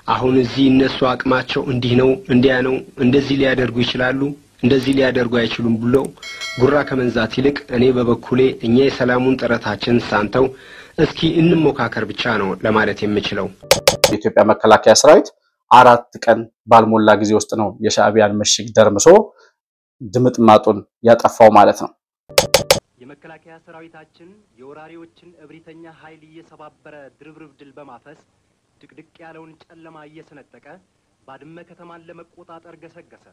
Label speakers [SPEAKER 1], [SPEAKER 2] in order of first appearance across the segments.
[SPEAKER 1] አሁን እዚህ እነሱ አቅማቸው እንዲህ ነው እንዲያ ነው እንደዚህ ሊያደርጉ ይችላሉ እንደዚህ ሊያደርጉ አይችሉም ብሎ ጉራ ከመንዛት ይልቅ እኔ በበኩሌ እኛ የሰላሙን ጥረታችን ሳንተው እስኪ እንሞካከር ብቻ ነው ለማለት የምችለው።
[SPEAKER 2] የኢትዮጵያ መከላከያ ሰራዊት 4 ቀን ባልሞላ ጊዜ ውስጥ ነው የሻዕቢያን ምሽግ ደርምሶ ድምጥማጡን ያጠፋው ማለት ነው።
[SPEAKER 3] የመከላከያ ሰራዊታችን የወራሪዎችን እብሪተኛ ኃይል እየሰባበረ ድርብርብ ድል በማፈስ ድቅድቅ ያለውን ጨለማ እየሰነጠቀ ባድመ ከተማን ለመቆጣጠር ገሰገሰ።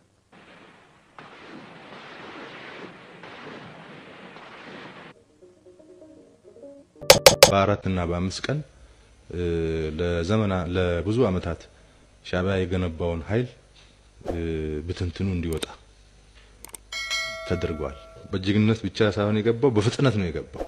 [SPEAKER 4] በ4 እና በ5 ቀን ለብዙ አመታት ሻዕቢያ የገነባውን ኃይል በትንትኑ እንዲወጣ ተደርጓል። በጅግነት ብቻ ሳይሆን የገባው በፍጥነት ነው የገባው።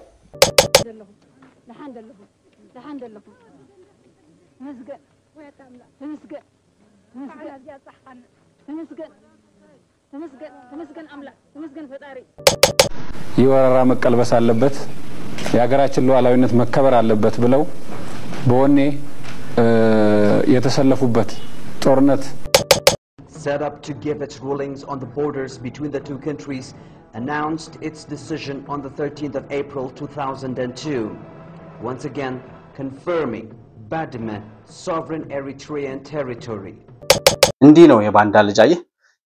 [SPEAKER 5] የወረራ መቀልበስ አለበት የሀገራችን ሉዓላዊነት መከበር አለበት ብለው በወኔ የተሰለፉበት ጦርነት
[SPEAKER 6] set up to give its rulings on the borders between the two countries announced its decision on the 13th of April 2002 once again confirming Badme sovereign Eritrean territory
[SPEAKER 2] እንዲህ ነው የባንዳ ልጅ አየ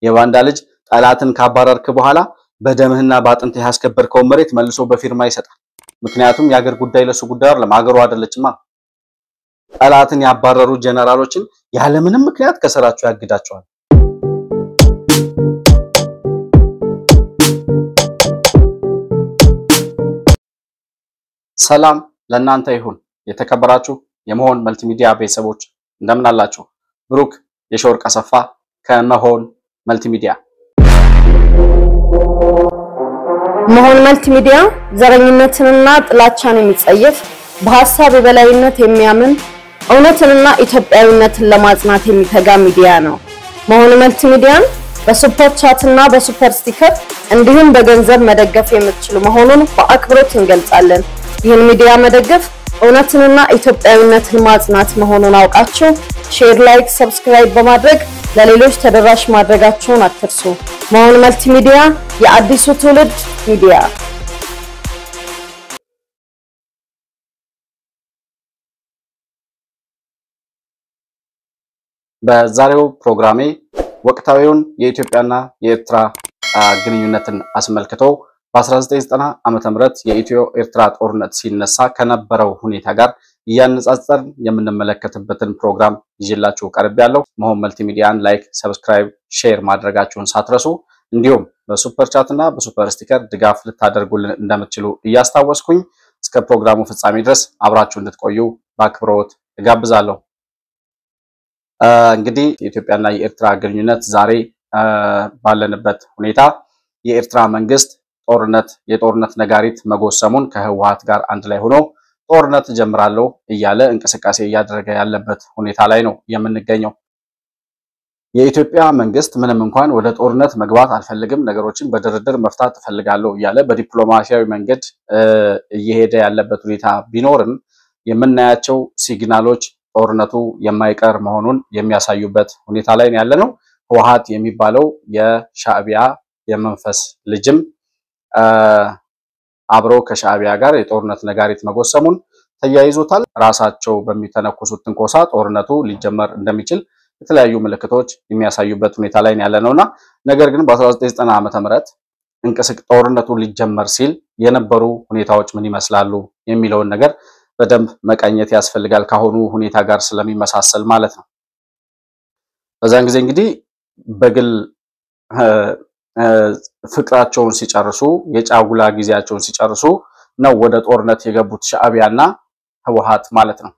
[SPEAKER 2] የባንዳ ልጅ ጠላትን ካባረርክ በኋላ በደምህና ባጥንት ያስከበርከው መሬት መልሶ በፊርማ ይሰጣል ምክንያቱም ያገር ጉዳይ ለሱ ጉዳይ አይደለም አገሩ አይደለችማ ጠላትን ያባረሩ ጀነራሎችን ያለ ምንም ምክንያት ከሰራቸው ያግዳቸዋል ሰላም ለእናንተ ይሁን የተከበራችሁ የመሆን መልቲሚዲያ ቤተሰቦች እንደምን አላችሁ ብሩክ የሾርቅ አሰፋ ከመሆን መልቲሚዲያ
[SPEAKER 7] መሆን መልቲሚዲያ ዘረኝነትንና ጥላቻን የሚጸየፍ በሐሳብ የበላይነት የሚያምን እውነትንና ኢትዮጵያዊነትን ለማጽናት የሚተጋ ሚዲያ ነው መሆን መልቲሚዲያን በሱፐር ቻትና በሱፐር ስቲከር እንዲሁም በገንዘብ መደገፍ የምትችሉ መሆኑን በአክብሮት እንገልጻለን ይህን ሚዲያ መደገፍ እውነትንና ኢትዮጵያዊነትን ማጽናት መሆኑን አውቃችሁ ሼር ላይክ ሰብስክራይብ በማድረግ ለሌሎች ተደራሽ ማድረጋችሁን አትርሱ መሆን መልቲሚዲያ የአዲሱ ትውልድ ሚዲያ
[SPEAKER 2] በዛሬው ፕሮግራሜ ወቅታዊውን የኢትዮጵያና የኤርትራ ግንኙነትን አስመልክቶ በ1990 ዓመተ ምህረት የኢትዮ ኤርትራ ጦርነት ሲነሳ ከነበረው ሁኔታ ጋር ያነጻጸር የምንመለከትበትን ፕሮግራም ይዤላችሁ ቀርቤያለሁ መሆን መልቲሚዲያን ላይክ ሰብስክራይብ ሼር ማድረጋችሁን ሳትረሱ እንዲሁም በሱፐር ቻትና በሱፐር ስቲከር ድጋፍ ልታደርጉልን እንደምትችሉ እያስታወስኩኝ እስከ ፕሮግራሙ ፍጻሜ ድረስ አብራችሁ እንድትቆዩ በአክብሮት እጋብዛለሁ እንግዲህ የኢትዮጵያና የኤርትራ ግንኙነት ዛሬ ባለንበት ሁኔታ የኤርትራ መንግስት የጦርነት ነጋሪት መጎሰሙን ከህወሓት ጋር አንድ ላይ ሆኖ ጦርነት ጀምራለሁ እያለ እንቅስቃሴ ያደረገ ያለበት ሁኔታ ላይ ነው የምንገኘው የኢትዮጵያ መንግስት ምንም እንኳን ወደ ጦርነት መግባት አልፈልግም ነገሮችን በድርድር መፍታት ፈልጋለሁ እያለ በዲፕሎማሲያዊ መንገድ እየሄደ ያለበት ሁኔታ ቢኖርም የምናያቸው ሲግናሎች ጦርነቱ የማይቀር መሆኑን የሚያሳዩበት ሁኔታ ላይ ነው ያለነው ህወሓት የሚባለው የሻዕቢያ የመንፈስ ልጅም አብሮ ከሻዕቢያ ጋር የጦርነት ነጋሪት መጎሰሙን ተያይዞታል ራሳቸው በሚተነኩሱት ትንኮሳ ጦርነቱ ሊጀመር እንደሚችል የተለያዩ ምልክቶች የሚያሳዩበት ሁኔታ ላይ ያለነውና ነገር ግን በ1990 ዓመተ ምህረት ጦርነቱ ሊጀመር ሲል የነበሩ ሁኔታዎች ምን ይመስላሉ የሚለውን ነገር በደንብ መቃኘት ያስፈልጋል ካሁኑ ሁኔታ ጋር ስለሚመሳሰል ማለት ነው በዛን ጊዜ እንግዲህ በግል ፍቅራቸውን ሲጨርሱ የጫጉላ ጊዜያቸውን ሲጨርሱ ነው ወደ ጦርነት የገቡት ሻዕቢያና ህወሓት ማለት ነው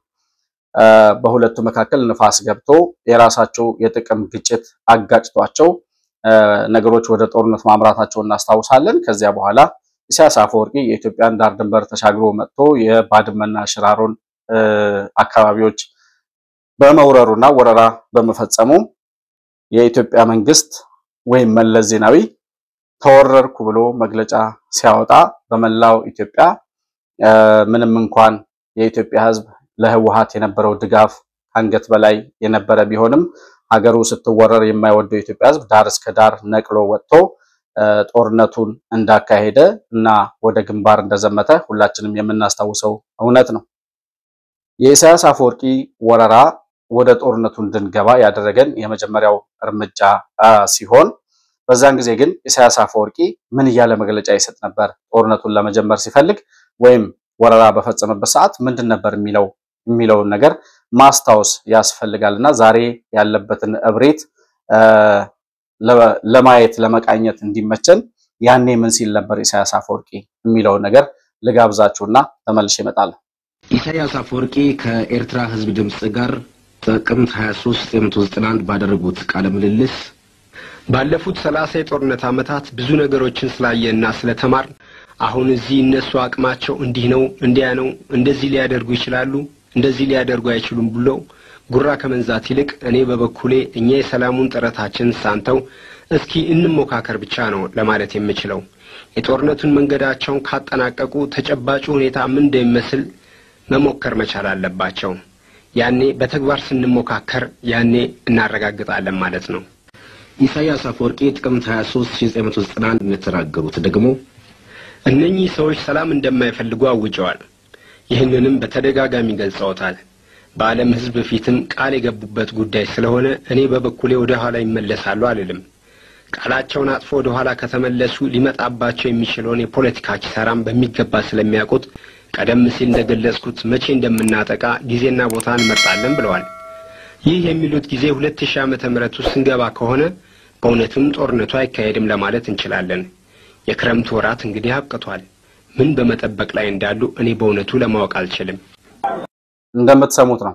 [SPEAKER 2] በሁለቱ መካከል ንፋስ ገብቶ የራሳቸው የጥቅም ግጭት አጋጭቷቸው ነገሮች ወደ ጦርነት ማምራታቸውን እናስታውሳለን ከዚያ በኋላ ኢሳያስ አፈወርቂ የኢትዮጵያን ዳር ድንበር ተሻግሮ መጥቶ የባድመና ሽራሮን አካባቢዎች በመውረሩና ወረራ በመፈጸሙ የኢትዮጵያ መንግስት ወይም መለስ ዜናዊ ተወረርኩ ብሎ መግለጫ ሲያወጣ በመላው ኢትዮጵያ ምንም እንኳን የኢትዮጵያ ህዝብ ለህወሓት የነበረው ድጋፍ አንገት በላይ የነበረ ቢሆንም ሀገሩ ስትወረር የማይወደው ኢትዮጵያ ህዝብ ዳር እስከ ዳር ነቅሎ ወጥቶ ጦርነቱን እንዳካሄደ እና ወደ ግንባር እንደዘመተ ሁላችንም የምናስታውሰው እውነት ነው። የኢሳያስ አፈወርቂ ወረራ ወደ ጦርነቱ እንድንገባ ያደረገን የመጀመሪያው እርምጃ ሲሆን በዛን ጊዜ ግን ኢሳያስ አፈወርቂ ምን ያለ መግለጫ ይሰጥ ነበር? ጦርነቱን ለመጀመር ሲፈልግ ወይም ወረራ በፈጸመበት ሰዓት ምንድን ነበር የሚለውን ነገር ማስታወስ ያስፈልጋልና ዛሬ ያለበትን እብሪት ለማየት ለመቃኘት እንዲመቸን ያኔ ምን ሲል ነበር ኢሳያስ አፈወርቂ የሚለውን ነገር ልጋብዛችሁና ተመልሼ እመጣለሁ።
[SPEAKER 1] ኢሳያስ አፈወርቂ ከኤርትራ ህዝብ ድምጽ ጋር ጥቅምት 23 1991 ባደረጉት ቃለ ምልልስ ባለፉት 30 የጦርነት ዓመታት ብዙ ነገሮችን ስላየና ስለተማር አሁን እዚህ እነሱ አቅማቸው እንዲህ ነው እንዲያ ነው እንደዚህ ሊያደርጉ ይችላሉ እንደዚህ ሊያደርጉ አይችሉም ብሎ ጉራ ከመንዛት ይልቅ እኔ በበኩሌ እኛ የሰላሙን ጥረታችን ሳንተው እስኪ እንሞካከር ብቻ ነው ለማለት የምችለው። የጦርነቱን መንገዳቸውን ካጠናቀቁ ተጨባጭ ሁኔታ ምን እንደሚመስል መሞከር መቻል አለባቸው። ያኔ በተግባር ስንሞካከር ያኔ እናረጋግጣለን ማለት ነው። ኢሳያስ አፈወርቂ ጥቅምት 23 1991 እንደተናገሩት ደግሞ እነኚህ ሰዎች ሰላም እንደማይፈልጉ አውጀዋል። ይህንንም በተደጋጋሚ ገልጸውታል። በዓለም ህዝብ ፊትም ቃል የገቡበት ጉዳይ ስለሆነ እኔ በበኩሌ ወደ ኋላ ይመለሳሉ አልልም። ቃላቸውን አጥፎ ወደ ኋላ ከተመለሱ ሊመጣባቸው የሚችለውን የፖለቲካ ኪሳራም በሚገባ ስለሚያውቁት ቀደም ሲል እንደገለጽኩት መቼ እንደምናጠቃ ጊዜና ቦታ እንመርጣለን ብለዋል። ይህ የሚሉት ጊዜ 2000 ዓመተ ምህረት ውስጥ እንገባ ከሆነ በእውነትም ጦርነቱ አይካሄድም ለማለት እንችላለን። የክረምት ወራት እንግዲህ አብቅቷል። ምን በመጠበቅ ላይ እንዳሉ እኔ በእውነቱ ለማወቅ አልችልም።
[SPEAKER 2] እንደምትሰሙት ነው።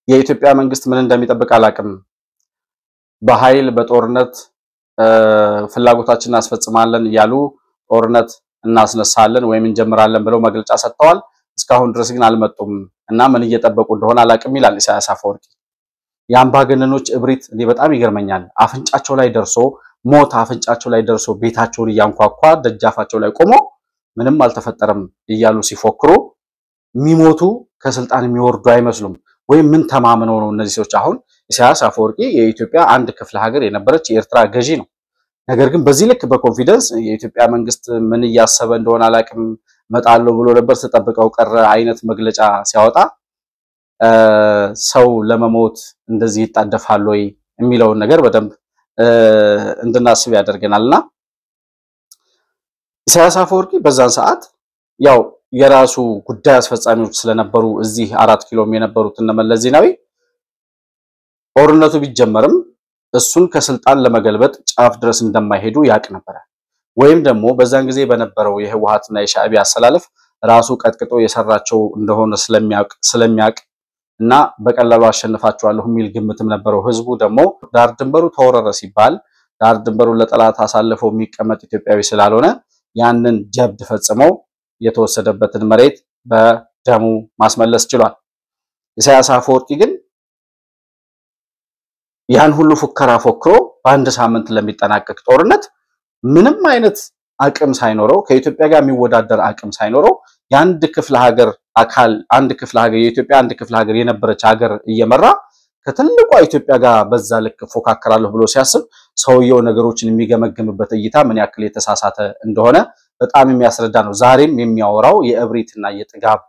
[SPEAKER 2] የኢትዮጵያ መንግስት ምን እንደሚጠብቅ አላቅም። በኃይል በጦርነት ፍላጎታችንን አስፈጽማለን ያሉ ጦርነት እናስነሳለን ወይም እንጀምራለን ብለው መግለጫ ሰጥተዋል። እስካሁን ድረስ ግን አልመጡም እና ምን እየጠበቁ እንደሆነ አላቅም ይላል ኢሳያስ አፈወርቂ። የአምባገነኖች እብሪት እኔ በጣም ይገርመኛል። አፍንጫቸው ላይ ደርሶ ሞት አፍንጫቸው ላይ ደርሶ ቤታቸውን ያንኳኳ ደጃፋቸው ላይ ቆሞ ምንም አልተፈጠረም እያሉ ሲፎክሩ የሚሞቱ ከስልጣን የሚወርዱ አይመስሉም። ወይ ምን ተማምነው ነው እነዚህ ሰዎች? አሁን ኢሳያስ አፈወርቂ የኢትዮጵያ አንድ ክፍለ ሀገር የነበረች የኤርትራ ገዢ ነው። ነገር ግን በዚህ ልክ በኮንፊደንስ የኢትዮጵያ መንግስት ምን እያሰበ እንደሆነ አላቅም መጣለው ብሎ ነበር ተጠብቀው ቀረ አይነት መግለጫ ሲያወጣ ሰው ለመሞት እንደዚህ ይጣደፋል ወይ የሚለውን ነገር በደንብ እንድናስብ ያደርገናልና ኢሳያስ አፈወርቂ በዛን ሰዓት ያው የራሱ ጉዳይ አስፈጻሚዎች ስለነበሩ እዚህ 4 ኪሎም የነበሩት እነ መለስ ዜናዊ ጦርነቱ ቢጀመርም እሱን ከስልጣን ለመገልበጥ ጫፍ ድረስ እንደማይሄዱ ያቅ ነበር። ወይም ደግሞ በዛን ጊዜ በነበረው የህወሓትና የሻዕቢያ አሰላለፍ ራሱ ቀጥቅጦ የሰራቸው እንደሆነ ስለሚያቅ እና በቀላሉ አሸንፋቸዋለሁ የሚል ግምትም ነበረው። ህዝቡ ደግሞ ዳር ድንበሩ ተወረረ ሲባል ዳር ድንበሩን ለጠላት አሳልፈው የሚቀመጥ ኢትዮጵያዊ ስላልሆነ ያንን ጀብድ ፈጽመው የተወሰደበትን መሬት በደሙ ማስመለስ ችሏል። ኢሳያስ አፈወርቂ ግን ያን ሁሉ ፉከራ ፎክሮ በአንድ ሳምንት ለሚጠናቀቅ ጦርነት ምንም አይነት አቅም ሳይኖረው ከኢትዮጵያ ጋር የሚወዳደር አቅም ሳይኖረው የአንድ ክፍለ ሀገር አካል አንድ ክፍለ ሀገር የኢትዮጵያ አንድ ክፍለ ሀገር የነበረች ሀገር እየመራ ከትልቋ ኢትዮጵያ ጋር በዛ ልክ ፎካከራለሁ ብሎ ሲያስብ ሰውየው ነገሮችን የሚገመግምበት እይታ ምን ያክል የተሳሳተ እንደሆነ በጣም የሚያስረዳ ነው። ዛሬም የሚያወራው የእብሪትና የጥጋብ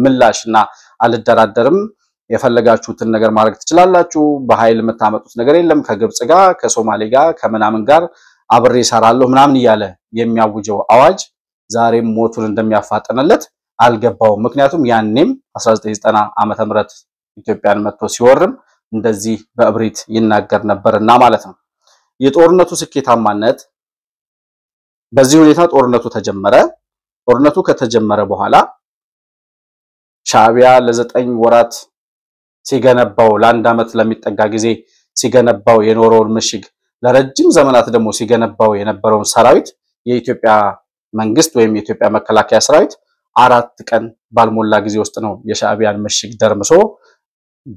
[SPEAKER 2] ምላሽና አልደራደርም የፈለጋችሁትን ነገር ማድረግ ትችላላችሁ በኃይል መታመጡት ነገር የለም ከግብጽ ጋር ከሶማሌ ጋር ከመናምን ጋር አብሬ ሰራለሁ ምናምን ይያለ የሚያውጀው አዋጅ ዛሬም ሞቱን እንደሚያፋጥነለት አልገባውም። ምክንያቱም ያኔም 1990 ዓመተ ምህረት ኢትዮጵያን መጥቶ ሲወርም እንደዚህ በእብሪት ይናገር ነበርና ማለት ነው። የጦርነቱ ስኬታማነት በዚህ ሁኔታ ጦርነቱ ተጀመረ። ጦርነቱ ከተጀመረ በኋላ ሻዕቢያ ለ9 ወራት ሲገነባው ለአንድ አመት ለሚጠጋ ጊዜ ሲገነባው የኖረውን ምሽግ ለረጅም ዘመናት ደግሞ ሲገነባው የነበረውን ሰራዊት የኢትዮጵያ መንግስት ወይም የኢትዮጵያ መከላከያ ሰራዊት 4 ቀን ባልሞላ ጊዜ ውስጥ ነው የሻዕቢያን ምሽግ ደርምሶ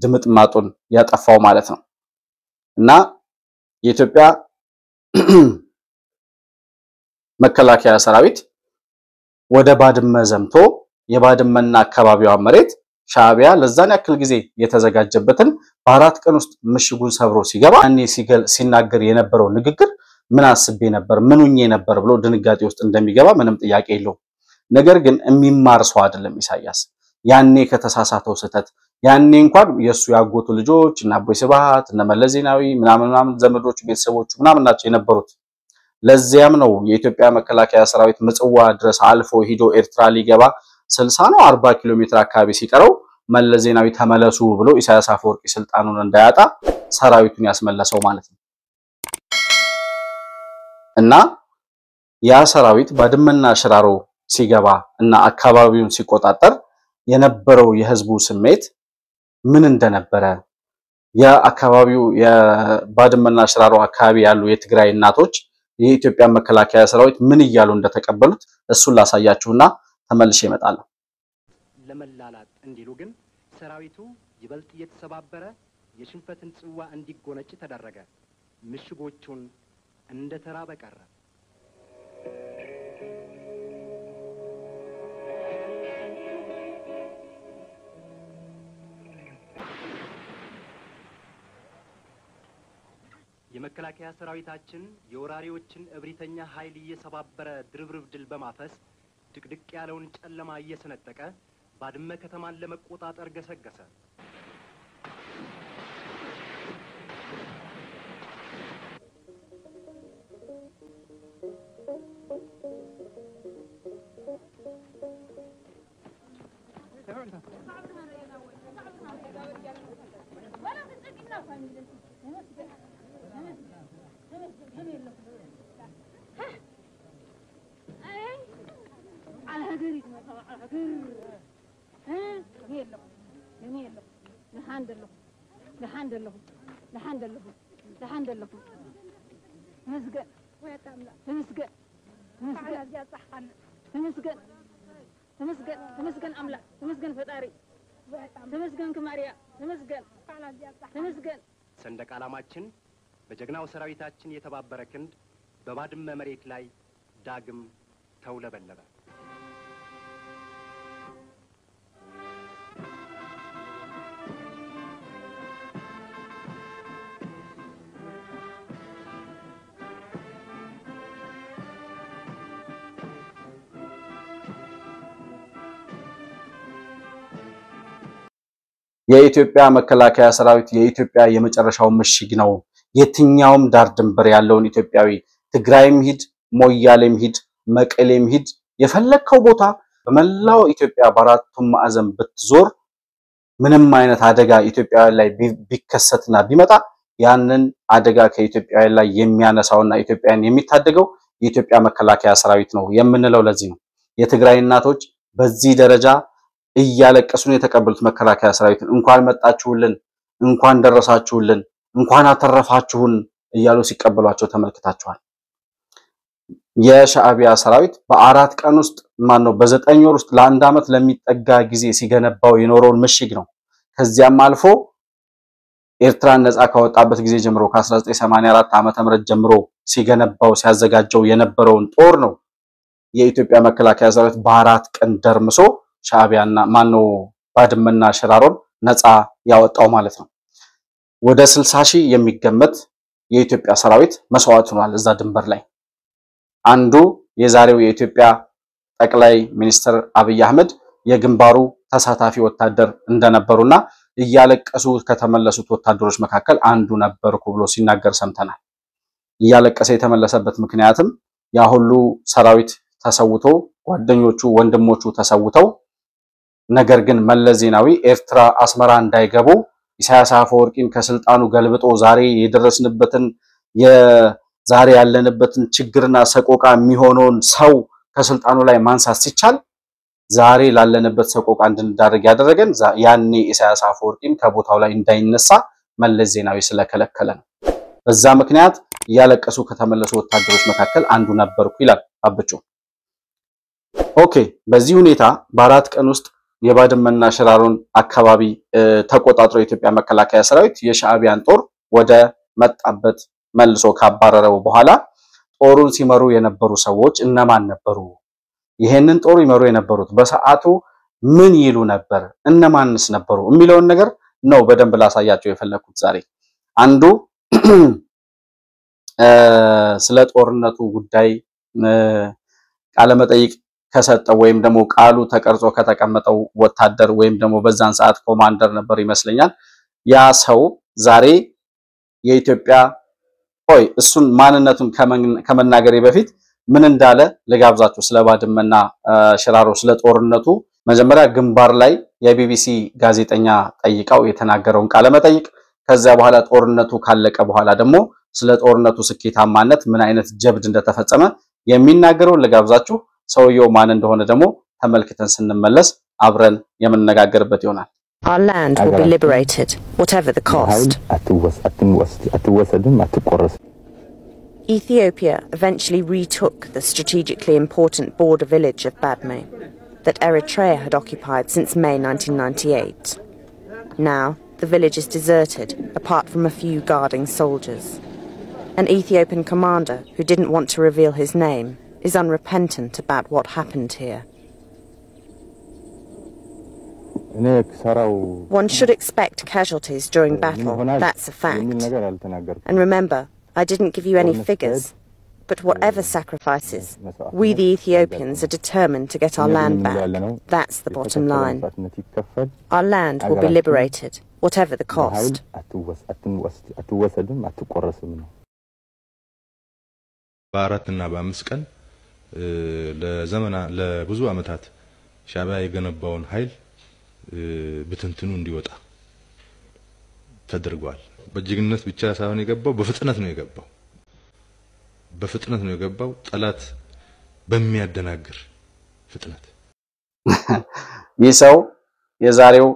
[SPEAKER 2] ድምጥማጡን ያጠፋው ማለት ነው። እና የኢትዮጵያ መከላከያ ሰራዊት ወደ ባድመ ዘምቶ የባድመና አካባቢዋ መሬት ሻዕቢያ ለዛን ያክል ጊዜ የተዘጋጀበትን በአራት ቀን ውስጥ ምሽጉን ሰብሮ ሲገባ ያኔ ሲናገር የነበረው ንግግር ምን አስቤ ነበር ምንኛ ነበር ብሎ ድንጋጤ ውስጥ እንደሚገባ ምንም ጥያቄ የለውም። ነገር ግን የሚማር ሰው አይደለም ኢሳያስ። ያኔ ከተሳሳተው ስህተት ያኔ እንኳን የሱ ያጎቱ ልጆች እና አቦይ ስብሃት እና መለስ ዜናዊ ምናምን ዘመዶቹ ቤተሰቦቹ ምናምን ናቸው የነበሩት። ለዚያም ነው የኢትዮጵያ መከላከያ ሰራዊት ምጽዋ ድረስ አልፎ ሂዶ ኤርትራ ሊገባ 60 ነው 40 ኪሎ ሜትር አካባቢ ሲቀረው መለስ ዜናዊ ተመለሱ ብሎ ኢሳያስ አፈወርቂ ስልጣኑን እንዳያጣ ሰራዊቱን ያስመለሰው ማለት ነው። እና ያ ሰራዊት ባድመና ሽራሮ ሲገባ እና አካባቢውን ሲቆጣጠር የነበረው የህዝቡ ስሜት ምን እንደነበረ የአካባቢው የባድመና ሽራሮ አካባቢ ያሉ የትግራይ እናቶች የኢትዮጵያ መከላከያ ሰራዊት ምን ይያሉ እንደተቀበሉት እሱን ላሳያችሁና ተመልሼ እመጣለሁ።
[SPEAKER 3] ለመላላት እንዲሉ ግን ሰራዊቱ ይበልጥ እየተሰባበረ የሽንፈትን ጽዋ እንዲጎነጭ ተደረገ። ምሽጎቹን እንደ ተራ በቀረ የመከላከያ ሰራዊታችን የወራሪዎችን እብሪተኛ ኃይል እየሰባበረ ድርብርብ ድል በማፈስ ድቅድቅ ያለውን ጨለማ እየሰነጠቀ ባድመ ከተማን ለመቆጣጠር ገሰገሰ።
[SPEAKER 8] ተመስገን አምላክ ተመስገን ፈጣሪ ተመስገን ከማሪያ ተመስገን
[SPEAKER 3] ሰንደቅ ዓላማችን በጀግናው ሰራዊታችን የተባበረ ክንድ በባድመ መሬት ላይ ዳግም ተውለበለበ።
[SPEAKER 2] የኢትዮጵያ መከላከያ ሰራዊት የኢትዮጵያ የመጨረሻው ምሽግ ነው። የትኛውም ዳር ድንበር ያለውን ኢትዮጵያዊ ትግራይም ሂድ ሞያሌም ሂድ መቀሌም ሂድ የፈለከው ቦታ በመላው ኢትዮጵያ በአራቱም ማዕዘን ብትዞር ምንም አይነት አደጋ ኢትዮጵያውያን ላይ ቢከሰትና ቢመጣ ያንን አደጋ ከኢትዮጵያውያን ላይ የሚያነሳውና ኢትዮጵያን የሚታደገው የኢትዮጵያ መከላከያ ሰራዊት ነው የምንለው ለዚህ ነው። የትግራይ እናቶች በዚህ ደረጃ እያለቀሱ ነው የተቀበሉት መከላከያ ሰራዊትን። እንኳን መጣችሁልን፣ እንኳን ደረሳችሁልን፣ እንኳን አተረፋችሁን እያሉ ሲቀበሏቸው ተመልክታችኋል። የሻዕቢያ ሰራዊት በአራት ቀን ውስጥ በ9 ወር ውስጥ ለአንድ ዓመት ለሚጠጋ ጊዜ ሲገነባው የኖረውን ምሽግ ነው። ከዚያም አልፎ ኤርትራን ነፃ ካወጣበት ጊዜ ጀምሮ ከ1984 ዓመተ ምህረት ጀምሮ ሲገነባው ሲያዘጋጀው የነበረውን ጦር ነው የኢትዮጵያ መከላከያ ሰራዊት በአራት ቀን ደርምሶ ሻዕቢያና ባድመና ሽራሮን ነፃ ያወጣው ማለት ነው። ወደ 60,000 የሚገመት የኢትዮጵያ ሰራዊት መስዋዕት ሆኗል እዛ ድንበር ላይ። አንዱ የዛሬው የኢትዮጵያ ጠቅላይ ሚኒስትር አብይ አህመድ የግንባሩ ተሳታፊ ወታደር እንደነበሩና እያለቀሱ ከተመለሱት ወታደሮች መካከል አንዱ ነበርኩ ብሎ ሲናገር ሰምተናል። እያለቀሰ የተመለሰበት ምክንያትም ያ ሁሉ ሰራዊት ተሰውቶ ጓደኞቹ ወንድሞቹ ተሰውተው ነገር ግን መለስ ዜናዊ ኤርትራ አስመራ እንዳይገቡ ኢሳያስ አፈወርቂን ከስልጣኑ ገልብጦ ዛሬ የደረስንበትን ዛሬ ያለንበትን ችግርና ሰቆቃ የሚሆነውን ሰው ከስልጣኑ ላይ ማንሳት ሲቻል ዛሬ ላለንበት ሰቆቃ እንድንዳረግ ያደረገን ያኔ ኢሳያስ አፈወርቂን ከቦታው ላይ እንዳይነሳ መለስ ዜናዊ ስለከለከለ ነው። በዛ ምክንያት ያለቀሱ ከተመለሱ ወታደሮች መካከል አንዱ ነበርኩ ይላል አብቹ። ኦኬ፣ በዚህ ሁኔታ በአራት ቀን ውስጥ የባድመና ሽራሮን አካባቢ ተቆጣጥሮ የኢትዮጵያ መከላከያ ሰራዊት የሻዕቢያን ጦር ወደ መጣበት መልሶ ካባረረው በኋላ ጦሩን ሲመሩ የነበሩ ሰዎች እነማን ነበሩ? ይሄንን ጦር ይመሩ የነበሩት በሰዓቱ ምን ይሉ ነበር እነማንስ ነበሩ የሚለውን ነገር ነው በደንብ ላሳያቸው የፈለኩት ዛሬ አንዱ ስለ ጦርነቱ ጉዳይ ቃለ መጠይቅ ከሰጠው ወይም ደግሞ ቃሉ ተቀርጾ ከተቀመጠው ወታደር ወይም ደግሞ በዛን ሰዓት ኮማንደር ነበር ይመስለኛል ያ ሰው ዛሬ የኢትዮጵያ እሱን ማንነቱን ከመናገሬ በፊት ምን እንዳለ ለጋብዛችሁ ስለ ባድመና ሽራሮ ስለ ጦርነቱ መጀመሪያ ግንባር ላይ የቢቢሲ ጋዜጠኛ ጠይቀው የተናገረውን ቃለ መጠይቅ ከዛ በኋላ ጦርነቱ ካለቀ በኋላ ደግሞ ስለ ጦርነቱ ስኬታማነት ምን አይነት ጀብድ እንደተፈጸመ የሚናገረው ለጋብዛችሁ ሰውየው ማን እንደሆነ ደግሞ ተመልክተን ስንመለስ አብረን የምንነጋገርበት ይሆናል
[SPEAKER 9] Our land will be liberated, whatever the cost. Ethiopia eventually retook the strategically important border village of Badme that Eritrea had occupied since May 1998. Now, the village is deserted, apart from a few guarding soldiers. An Ethiopian commander, who didn't want to reveal his name, is unrepentant about what happened here. One should expect casualties during battle, that's a fact. And remember, I didn't give you any figures. But whatever sacrifices, we the Ethiopians are determined to get our land back. That's the bottom line. Our land will be liberated, whatever the cost.
[SPEAKER 4] በአራትና በአምስት ቀን ለብዙ አመታት ሻዕቢያ የገነባውን ኃይል በትንትኑ እንዲወጣ ተደርጓል በጅግነት ብቻ ሳይሆን የገባው በፍጥነት ነው የገባው ጠላት በሚያደናግር ፍጥነት
[SPEAKER 2] ይህ ሰው የዛሬው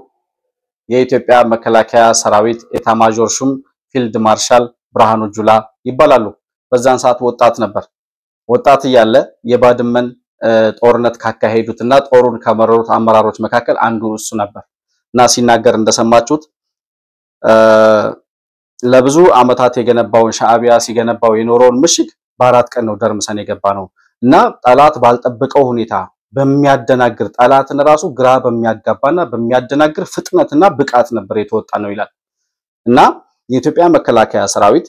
[SPEAKER 2] የኢትዮጵያ መከላከያ ሰራዊት ኤታማዦር ሹም ፊልድ ማርሻል ብርሃኑ ጁላ ይባላሉ በዛን ሰዓት ወጣት እያለ የባድመን ጦርነት ካካሄዱትና ጦሩን ከመረሩት አመራሮች መካከል አንዱ እሱ ነበርና ሲናገር እንደሰማችሁት ለብዙ አመታት የገነባውን ሻዕቢያ ሲገነባው የኖረውን ምሽግ በአራት ቀን ነው ደርምሰን የገባ ነው እና ጠላት ባልጠበቀው ሁኔታ በሚያደናግር ጠላትን ራሱ ግራ በሚያጋባና በሚያደናግር ፍጥነትና ብቃት ነበር የተወጣ ነው ይላል እና የኢትዮጵያ መከላከያ ሰራዊት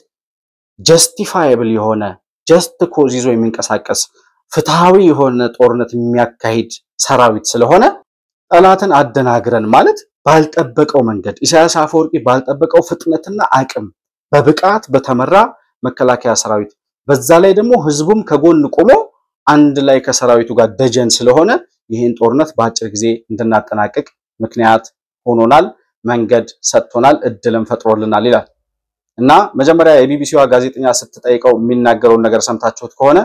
[SPEAKER 2] justifiable የሆነ just cause ይዞ የሚንቀሳቀስ ፍትሃዊ የሆነ ጦርነት የሚያካሂድ ሰራዊት ስለሆነ ጠላትን አደናግረን ማለት ባልጠበቀው መንገድ ኢሳያስ አፈወርቂ ባልጠበቀው ፍጥነትና አቅም በብቃት በተመራ መከላከያ ሰራዊት በዛ ላይ ደግሞ ህዝቡም ከጎን ቆሞ አንድ ላይ ከሰራዊቱ ጋር ደጀን ስለሆነ ይሄን ጦርነት በአጭር ጊዜ እንድናጠናቀቅ ምክንያት ሆኖናል መንገድ ሰጥቶናል እድልም ፈጥሮልናል ይላል እና መጀመሪያ የቢቢሲዋ ጋዜጠኛ ስትጠይቀው የሚናገረው ነገር ሰምታችሁት ከሆነ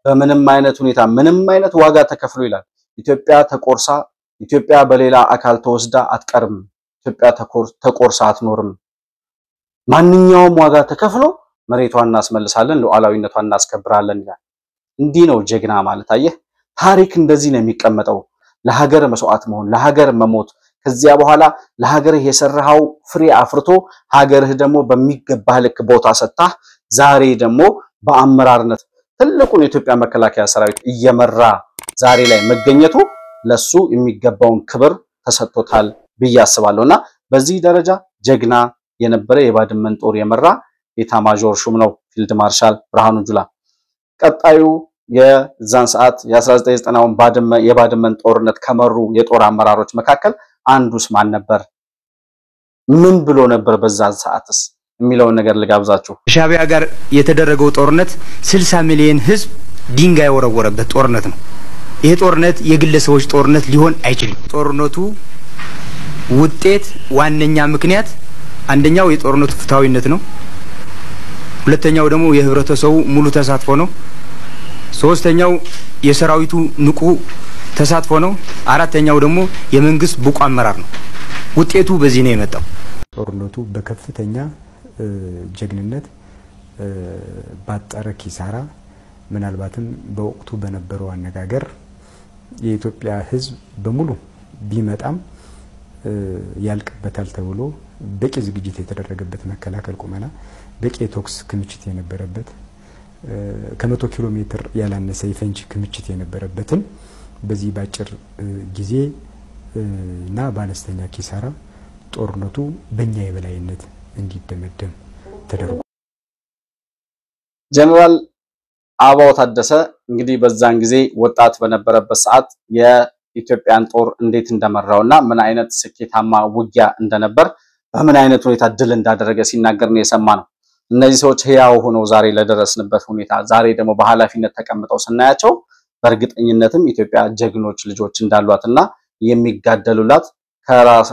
[SPEAKER 2] በምንም አይነት ሁኔታ ምንም አይነት ዋጋ ተከፍሎ ይላል ኢትዮጵያ ተቆርሳ ኢትዮጵያ በሌላ አካል ተወስዳ አትቀርም ኢትዮጵያ ተቆርሳ አትኖርም ማንኛውም ዋጋ ተከፍሎ መሬቷን እናስመልሳለን ሉዓላዊነቷን እናስከብራለን ይላል እንዲህ ነው ጀግና ማለት አየህ ታሪክ እንደዚህ ነው የሚቀመጠው ለሀገር መስዋዕት መሆን ለሀገር መሞት ከዚያ በኋላ ለሀገርህ የሰራው ፍሬ አፍርቶ ሀገርህ ደግሞ በሚገባህ ልክ ቦታ ሰጣ ዛሬ ደግሞ በአመራርነት ትልቁን የኢትዮጵያ መከላከያ ሰራዊት እየመራ ዛሬ ላይ መገኘቱ ለሱ የሚገባውን ክብር ተሰጥቶታል በያስባለውና በዚህ ደረጃ ጀግና የነበረ የባድመን ጦር የመራ ኤታማዦር ሹም ነው ፊልድ ማርሻል ብርሃኑ ጁላ ቀጣዩ የዛን ሰዓት የ1990 የባድመን ጦርነት ከመሩ የጦር አመራሮች መካከል አንዱስ ማን ነበር ምን ብሎ ነበር በዛን ሰዓትስ የሚለውን ነገር ልጋብዛችሁ
[SPEAKER 10] ሻዕቢያ ጋር የተደረገው ጦርነት 60 ሚሊዮን ህዝብ ድንጋይ ወረወረበት ጦርነት ነው ይሄ ጦርነት የግለሰቦች ጦርነት ሊሆን አይችልም ጦርነቱ ውጤት ዋነኛ ምክንያት አንደኛው የጦርነቱ ፍትሃዊነት ነው ሁለተኛው ደግሞ የህብረተሰቡ ሙሉ ተሳትፎ ነው ሶስተኛው የሰራዊቱ ንቁ ተሳትፎ ነው አራተኛው ደግሞ የመንግስት ብቁ አመራር ነው ውጤቱ በዚህ ነው የመጣው
[SPEAKER 11] ጦርነቱ በከፍተኛ ጀግንነት ባጠረ ኪሳራ ምናልባትም በወቅቱ በነበረው አነጋገር የኢትዮጵያ ህዝብ በሙሉ ቢመጣም ያልቅበታል ተብሎ በቂ ዝግጅት የተደረገበት መከላከል ቁመና በቂ ቶክስ ክምችት የነበረበት ከ100 ኪሎ ሜትር ያላነሰ የፈንጂ ክምችት የነበረበትን በዚህ ባጭር ጊዜ እና በአነስተኛ ኪሳራ ጦርነቱ በእኛ የበላይነት እንዲደመደም ተደርጓል።
[SPEAKER 2] ጀነራል አበባው ታደሰ እንግዲህ በዛን ጊዜ ወጣት በነበረበት ሰዓት የኢትዮጵያን ጦር እንዴት እንደመራውና ምን አይነት ስኬታማ ውጊያ እንደነበር በምን አይነት ሁኔታ ድል እንዳደረገ ሲናገር ነው የሰማነው። እነዚህ ሰዎች ህያው ሆነው ዛሬ ለደረስንበት ሁኔታ ዛሬ ደግሞ በኃላፊነት ተቀምጠው ስናያቸው በእርግጠኝነትም ኢትዮጵያ ጀግኖች ልጆች እንዳሏትና የሚጋደሉላት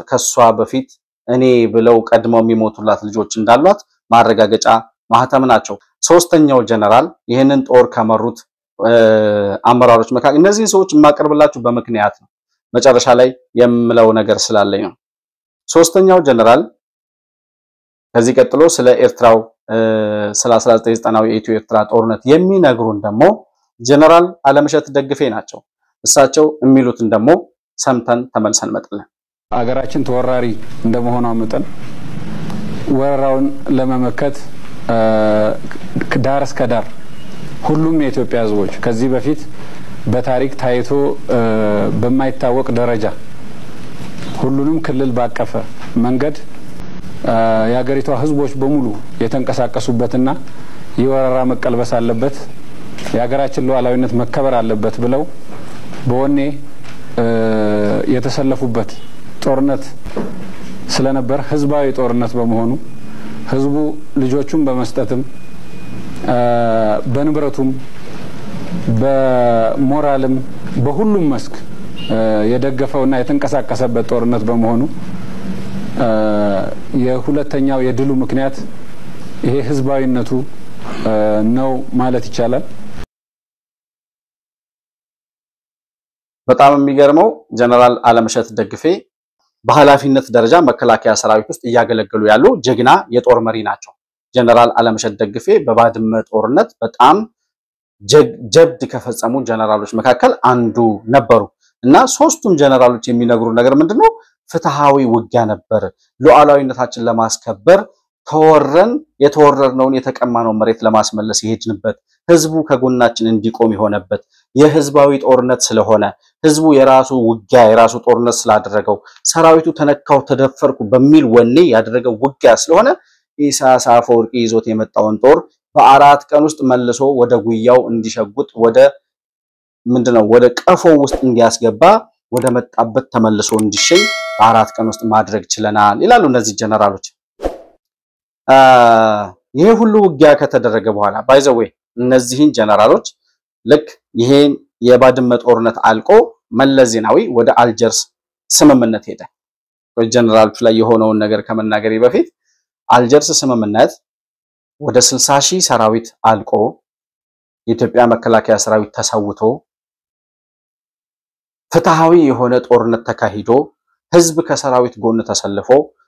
[SPEAKER 2] ከሷ በፊት እኔ ብለው ቀድመው የሚሞቱላት ልጆች እንዳሏት ማረጋገጫ ማህተም ናቸው። ሶስተኛው ጀነራል ይሄንን ጦር ከመሩት አመራሮች መካከል እነዚህ ሰዎች ማቀርብላችሁ በምክንያት ነው። መጨረሻ ላይ የምለው ነገር ስላለኝ ነው። ሶስተኛው ጀነራል ከዚህ ቀጥሎ ስለ ኤርትራው ስለ 1990 የኢትዮ ኤርትራ ጦርነት የሚነግሩን ደግሞ ጀነራል አለምሸት ደግፌ ናቸው። እሳቸው የሚሉትን ደግሞ ሰምተን ተመልሰን መጥለን
[SPEAKER 5] አገራችን ተወራሪ እንደመሆኗ መጠን ወራውን ለመመከት ዳር እስከ ዳር ሁሉም የኢትዮጵያ ህዝቦች ከዚህ በፊት በታሪክ ታይቶ በማይታወቅ ደረጃ ሁሉንም ክልል ባቀፈ መንገድ የሀገሪቷ ህዝቦች በሙሉ የተንቀሳቀሱበትና የወረራ መቀልበስ አለበት የሀገራችን ሉዓላዊነት መከበር አለበት ብለው በወኔ የተሰለፉበት ጦርነት ስለነበር ህዝባዊ ጦርነት በመሆኑ ህዝቡ ልጆቹን በመስጠትም በንብረቱም በሞራልም በሁሉም መስክ የደገፈውና የተንቀሳቀሰበት ጦርነት በመሆኑ የሁለተኛው የድሉ ምክንያት ይሄ ህዝባዊነቱ ነው ማለት ይቻላል።
[SPEAKER 2] በጣም የሚገርመው ጀነራል አለምሸት ደግፌ በኃላፊነት ደረጃ መከላከያ ሰራዊት ውስጥ እያገለገሉ ያሉ ጀግና የጦር መሪ ናቸው። ጀነራል አለምሸት ደግፌ በባድመ ጦርነት በጣም ጀብድ ከፈጸሙ ጀነራሎች መካከል አንዱ ነበሩ እና ሶስቱም ጀነራሎች የሚነግሩ ነገር ምንድነው? ፍትሃዊ ውጊያ ነበር። ሉዓላዊነታችን ለማስከበር ተወረን የተወረርነውን የተቀማነው መሬት ለማስመለስ ይሄድንበት ህዝቡ ከጎናችን እንዲቆም የሆነበት የህዝባዊ ጦርነት ስለሆነ ህዝቡ የራሱ ውጊያ የራሱ ጦርነት ስላደረገው ሰራዊቱ ተነካው ተደፈርኩ በሚል ወኔ ያደረገው ውጊያ ስለሆነ ኢሳያስ አፈወርቂ ይዞት የመጣውን ጦር በአራት ቀን ውስጥ መልሶ ወደ ጉያው እንዲሸጉጥ ወደ ቀፎ ውስጥ እንዲያስገባ ወደ መጣበት ተመልሶ እንዲሸኝ በአራት ቀን ውስጥ ማድረግ ችለናል ይላሉ እነዚህ ጀነራሎች። ይሄ ሁሉ ውጊያ ከተደረገ በኋላ ባይዘዌ እነዚህን ጀነራሎች ልክ ይሄን የባድመ ጦርነት አልቆ መለስ ዜናዊ ወደ አልጀርስ ስምምነት ሄደ። ጀነራሎቹ ላይ የሆነውን ነገር ከመናገሬ በፊት አልጀርስ ስምምነት ወደ 60,000 ሰራዊት አልቆ የኢትዮጵያ መከላከያ ሰራዊት ተሰውቶ ፍትሃዊ የሆነ ጦርነት ተካሂዶ ህዝብ ከሰራዊት ጎን ተሰልፎ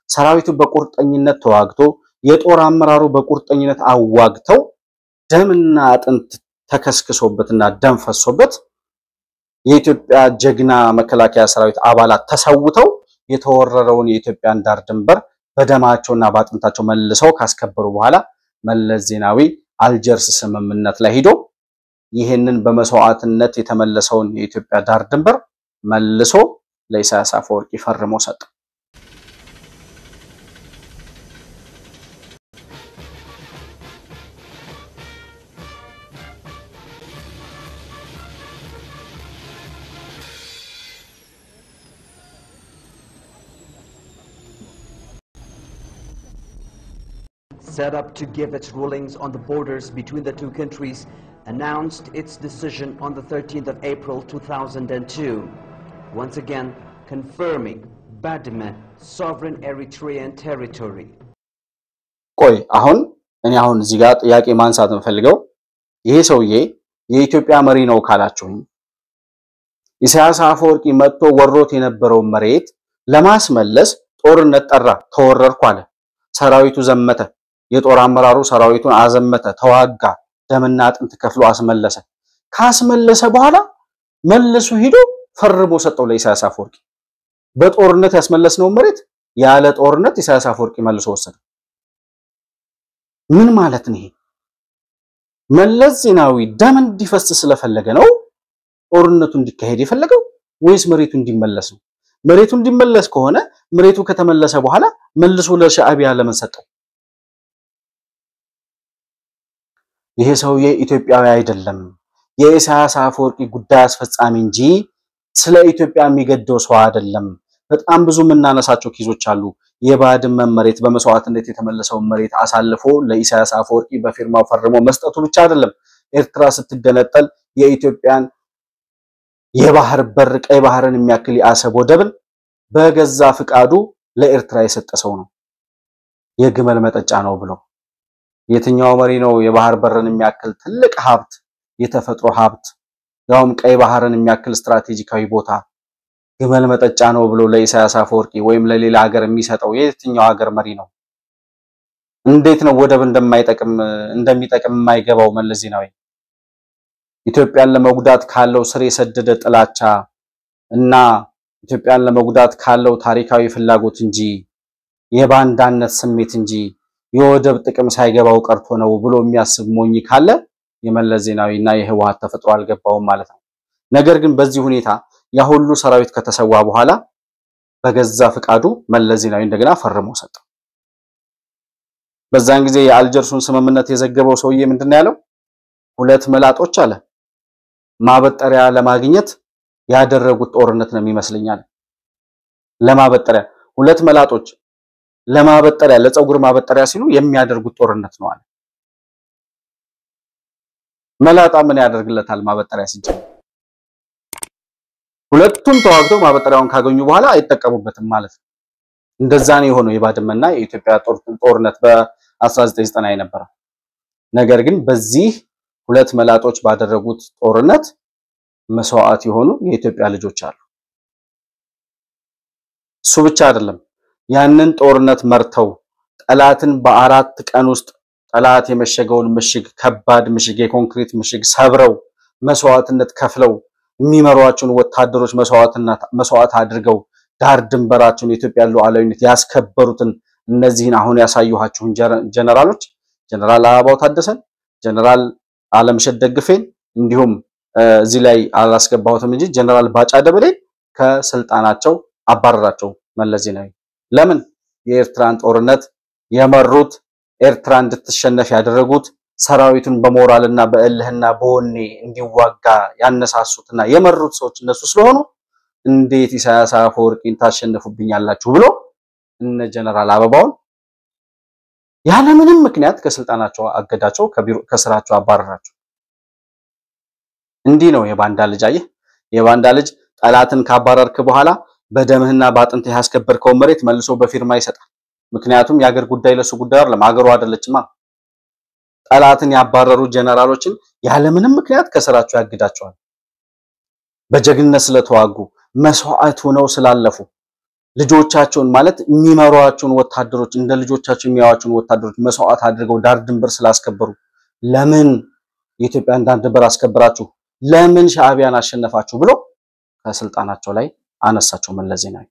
[SPEAKER 2] ሰራዊቱ በቁርጠኝነት ተዋግቶ የጦር አመራሩ በቁርጠኝነት አዋግተው ደምና አጥንት ተከስክሶበትና ደም ፈሶበት የኢትዮጵያ ጀግና መከላከያ ሰራዊት አባላት ተሰውተው የተወረረውን የኢትዮጵያን ዳር ድንበር በደማቸውና በአጥንታቸው መልሰው ካስከበሩ በኋላ መለስ ዜናዊ አልጀርስ ስምምነት ላይ ሄዶ ይሄንን በመስዋዕትነት የተመለሰውን የኢትዮጵያ ዳር ድንበር መልሶ ለኢሳያስ አፈወርቂ ፈርሞ ሰጠ።
[SPEAKER 6] Set up to give its rulings on the borders between the two countries, announced its decision on the 13th of April 2002, once again confirming Badme sovereign Eritrean territory.
[SPEAKER 2] ቆይ አሁን እዚህ ጋር ጥያቄ ማንሳት እንፈልገው ይሄ ሰውዬ የኢትዮጵያ መሪ ነው ካላችሁኝ ኢሳያስ አፈወርቂ መጥቶ ወሮት የነበረው መሬት ለማስመለስ ጦርነት ጠራ ተወረርኩ አለ ሰራዊቱ ዘመተ የጦር አመራሩ ሰራዊቱን አዘመተ ተዋጋ ደምና አጥንት ከፍሎ አስመለሰ ካስመለሰ በኋላ መልሶ ሄዶ ፈርሞ ሰጠው ለኢሳያስ አፈወርቂ በጦርነት ያስመለስነው መሬት ያለ ጦርነት ኢሳያስ አፈወርቂ መልሶ ወሰደ ምን ማለት ነው መለስ ዜናዊ ደም እንዲፈስ ስለፈለገ ነው ጦርነቱ እንዲካሄድ የፈለገው ወይስ መሬቱ እንዲመለስ ነው መሬቱ እንዲመለስ ከሆነ መሬቱ ከተመለሰ በኋላ መልሶ ለሻዕቢያ ለምን ሰጠው? ይሄ ሰውዬ ኢትዮጵያዊ አይደለም። የኢሳያስ አፈወርቂ ጉዳይ አስፈጻሚ እንጂ ስለ ኢትዮጵያ የሚገደው ሰው አይደለም። በጣም ብዙ የምናነሳቸው ኬዞች አሉ። የባድመ መሬት በመስዋዕትነት የተመለሰው መሬት አሳልፎ ለኢሳያስ አፈወርቂ በፊርማው ፈርሞ መስጠቱ ብቻ አይደለም። ኤርትራ ስትገነጠል የኢትዮጵያን የባህር በር ቀይ ባህርን የሚያክል የአሰብ ወደብን በገዛ ፍቃዱ ለኤርትራ የሰጠ ሰው ነው። የግመል መጠጫ ነው ብሎ የትኛው መሪ ነው የባህር በርን የሚያክል ትልቅ ሀብት የተፈጥሮ ሀብት ያውም ቀይ ባህርን የሚያክል ስትራቴጂካዊ ቦታ ግመል መጠጫ ነው ብሎ ለኢሳያስ አፈወርቂ ወይም ለሌላ ሀገር የሚሰጠው? የትኛው ሀገር መሪ ነው? እንዴት ነው ወደብ እንደሚጠቅም የማይገባው መለስ ዜናዊ? ኢትዮጵያን ለመጉዳት ካለው ስር የሰደደ ጥላቻ እና ኢትዮጵያን ለመጉዳት ካለው ታሪካዊ ፍላጎት እንጂ የባንዳነት ስሜት እንጂ የወደብ ጥቅም ሳይገባው ቀርቶ ነው ብሎ የሚያስብ ሞኝ ካለ የመለስ ዜናዊና የህወሓት ተፈጥሮ አልገባውም ማለት ነው። ነገር ግን በዚህ ሁኔታ ያ ሁሉ ሰራዊት ከተሰዋ በኋላ በገዛ ፍቃዱ መለስ ዜናዊ እንደገና ፈርሞ ሰጠው። በዛን ጊዜ የአልጀርሱን ስምምነት የዘገበው ሰውዬ ምንድነው ያለው? ሁለት መላጦች አለ ማበጠሪያ ለማግኘት ያደረጉት ጦርነት ነው የሚመስለኛል። ለማበጠሪያ ሁለት መላጦች ለማበጠሪያ ለፀጉር ማበጠሪያ ሲሉ የሚያደርጉት ጦርነት ነው አለ። መላጣ ምን ያደርግለታል ማበጠሪያ ሲጀምር? ሁለቱም ተዋግተው ማበጠሪያውን ካገኙ በኋላ አይጠቀሙበትም ማለት ነው። እንደዛ ነው የሆነው የባድመና የኢትዮጵያ ጦርነት በ1990 የነበረው። ነገር ግን በዚህ ሁለት መላጦች ባደረጉት ጦርነት መስዋዕት የሆኑ የኢትዮጵያ ልጆች አሉ። እሱ ብቻ አይደለም። ያንን ጦርነት መርተው ጠላትን በአራት ቀን ውስጥ ጠላት የመሸገውን ምሽግ ከባድ ምሽግ የኮንክሪት ምሽግ ሰብረው መስዋዕትነት ከፍለው የሚመሯቸውን ወታደሮች መስዋዕት አድርገው ዳር ድንበራቸውን የኢትዮጵያ ሉዓላዊነት ያስከበሩትን እነዚህን አሁን ያሳዩኋችሁን ጀነራሎች ጀነራል አበባው ታደሰን፣ ጀነራል አለምሸት ደግፌን እንዲሁም እዚህ ላይ አላስገባሁትም እንጂ ጀነራል ባጫ ደበሌ ከስልጣናቸው አባረራቸው መለስ ዜናዊ። ለምን? የኤርትራን ጦርነት የመሩት ኤርትራ እንድትሸነፍ ያደረጉት ሰራዊቱን በሞራልና በእልህና በወኔ እንዲዋጋ ያነሳሱትና የመሩት ሰዎች እነሱ ስለሆኑ እንዴት ኢሳያስ አፈወርቂን ታሸንፉብኛላችሁ ብሎ እነ ጀነራል አበባውን ያለ ምንም ምክንያት ከስልጣናቸው አገዳቸው፣ ከስራቸው አባረራቸው። እንዲህ ነው የባንዳ ልጅ። አየህ፣ የባንዳ ልጅ ጠላትን ካባረርክ በኋላ በደምህና ባጥንት ያስከበርከው መሬት መልሶ በፊርማ ይሰጣል። ምክንያቱም የሀገር ጉዳይ ለሱ ጉዳይ አይደለም፣ ሀገሩ አይደለችማ። ጠላትን ያባረሩ ጀነራሎችን ያለ ምንም ምክንያት ከስራቸው ያግዳቸዋል። በጀግንነት ስለተዋጉ መስዋዕት ሆነው ስላለፉ ልጆቻቸውን ማለት የሚመሯቸውን ወታደሮች እንደ ልጆቻቸው የሚያዋቸውን ወታደሮች መስዋዕት አድርገው ዳር ድንበር ስላስከበሩ ለምን የኢትዮጵያን ዳር ድንበር አስከብራችሁ ለምን ሻዕቢያን አሸነፋችሁ ብሎ ከስልጣናቸው ላይ አነሳቸው መለስ ዜናዊ።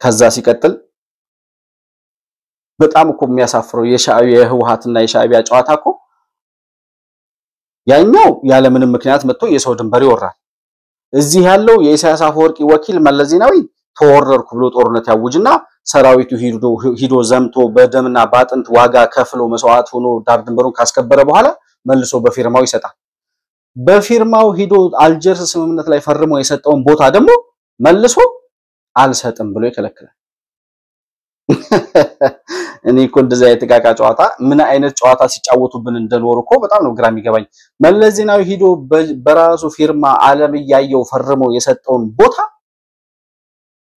[SPEAKER 2] ከዛ ሲቀጥል በጣም እኮ የሚያሳፍረው የህወሓትና የሻዕቢያ ጨዋታ እኮ ያኛው ያለ ምንም ምክንያት መጥቶ የሰው ድንበር ይወራል። እዚህ ያለው የኢሳያስ አፈወርቂ ወኪል መለስ ዜናዊ ተወረርኩ ብሎ ጦርነት ያውጅና ሰራዊቱ ሂዶ ዘምቶ በደምና ባጥንት ዋጋ ከፍሎ መስዋዕት ሆኖ ዳር ድንበሩን ካስከበረ በኋላ መልሶ በፊርማው ይሰጣል። በፊርማው ሂዶ አልጀርስ ስምምነት ላይ ፈርሞ የሰጠውን ቦታ ደግሞ መልሶ አልሰጥም ብሎ ይከለክላል። እኔ እኮ እንደዛ የተቃቃ ጨዋታ ምን አይነት ጨዋታ ሲጫወቱብን እንደኖር እኮ በጣም ነው ግራ የሚገባኝ። መለስ ዜናዊ ሂዶ በራሱ ፊርማ ዓለም ያየው ፈርሞ የሰጠውን ቦታ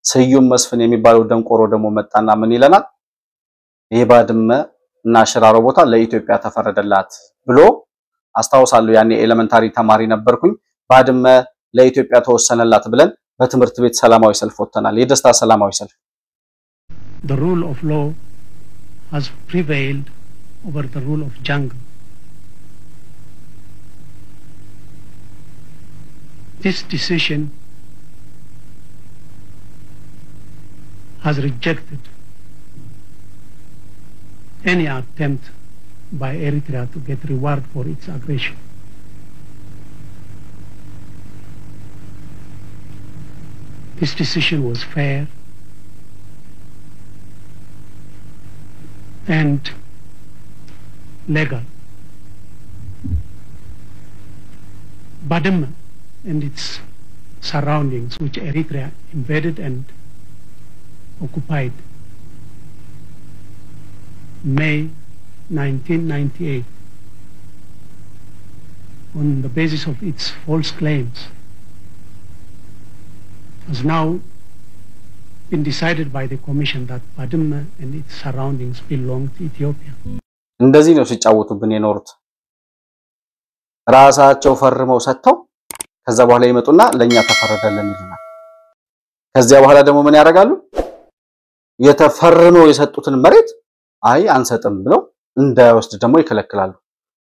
[SPEAKER 2] ስዩም መስፍን የሚባለው ደንቆሮ ደግሞ መጣና ምን ይለናል? የባድመ እና ሽራሮ ቦታ ለኢትዮጵያ ተፈረደላት ብሎ አስታውሳለሁ። ያኔ ኤሌመንታሪ ተማሪ ነበርኩኝ። ባድመ ለኢትዮጵያ ተወሰነላት ብለን በትምህርት ቤት ሰላማዊ ሰልፍ ወጥተናል። የደስታ ሰላማዊ ሰልፍ።
[SPEAKER 12] The rule of law has prevailed over the rule of jungle. This decision has rejected any attempt by Eritrea to get reward for its aggression. this decision was fair and legal. Badama and its surroundings, which Eritrea invaded and occupied May 1998 on the basis of its false claims, has now been decided by the commission that Badama and its surroundings belong to Ethiopia.
[SPEAKER 2] እንደዚህ ነው ሲጫወቱብን የኖሩት ራሳቸው ፈርመው ሰጥተው ከዛ በኋላ ይመጡና ለኛ ተፈረደልን ይሉናል ከዚያ በኋላ ደግሞ ምን ያደርጋሉ የተፈርመው የሰጡትን መሬት አይ አንሰጥም ብለው እንዳይወስድ ደግሞ ይከለክላሉ